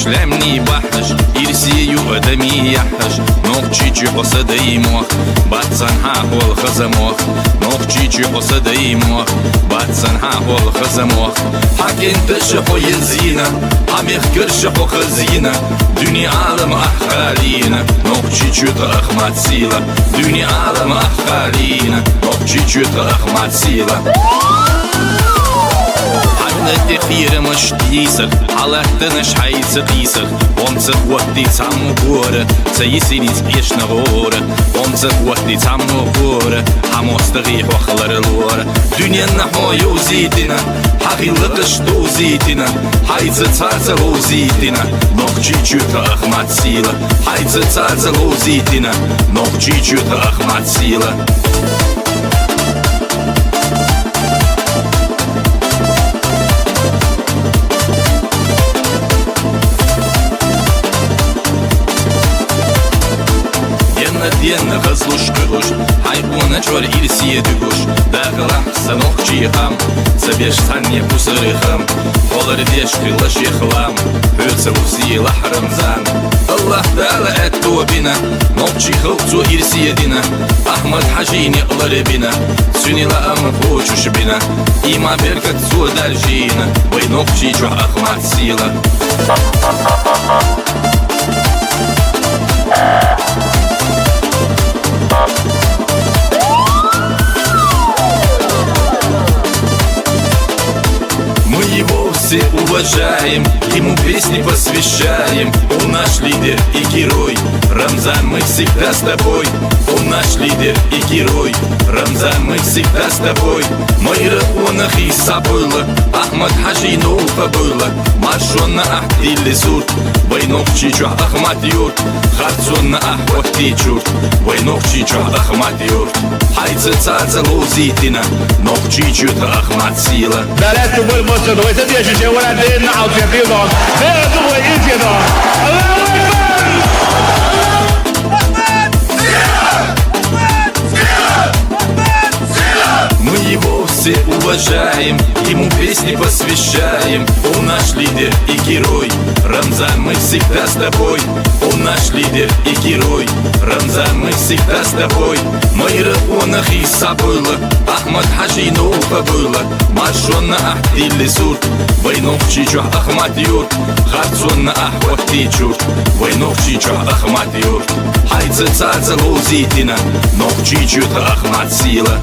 شلمني بحش إرسي أدمي يحش نوخشي قصدي موخ باتسنها هو الخزموخ نوخشي قصدي موخ باتسنها هو الخزموخ حكين تشحو يزينة عميخ كرشحو خزينة دنيا عالم أحخالينا نوخشي تأخمات سيلة دنيا عالم أحخالينا نوخشي تأخمات سيلة التخير مش تيسر حالتنش حيث قيسر وانسخ وقتي تعمو بورة سيسيني تبيشنا غورة وانسخ وقتي تعمو بورة حموستغيح وخلر الورة دنيا نحو يوزيتنا حقي لقش دوزيتنا حيث تسارت غوزيتنا نوخجي جوتا أخمات سيلة حيث تسارت غوزيتنا نوخجي جوتا أخمات سيلة دينا غزلوش قروش حيبونا جور إرسية دقوش داخل أحسن أخجي خام سبيش ثانية بوسري خام قولر ديش قلش يخلام هرسة وسي لحرم زان الله تعالى أتو بنا نوبجي خلطو إرسية دينا أحمد حجيني قلر بنا سوني لأمر بوشوش بنا إما بركة زو درجينا وينوبجي جو أخمات سيلة Все уважаем, ему песни посвящаем. Он наш лидер и герой, Рамзан, мы всегда с тобой. Он наш лидер и герой, Рамзан, мы всегда с тобой. Майра онах Иса было, Ахмад Хажи Нуфа было. Маршон на Ахди Лизур, Вайнов Чичу Ахмад Юрт. Харцон на Ахвахти Чурт, Вайнов Чичу Ахмад Юрт. Хайца цаца лузитина, Нов Чичу Ахмад Сила. ولا دين نعود في دون غير دو يجي دون الله Мы его все уважаем, ему песни посвящаем. Он наш лидер и герой, Рамзан, мы всегда с тобой. Он наш лидер и герой, Рамзан, мы всегда с тобой. Майра онах Иса было, Ахмад Хажи Нуфа было. Маршон на Ахди Лизур, Вайнов Чичу Ахмад Юрт. Харцон на Ахвахти Чурт, Вайнов Чичу Ахмад Юрт. Хайца цаца лузитина, Нов Чичу Ахмад Сила.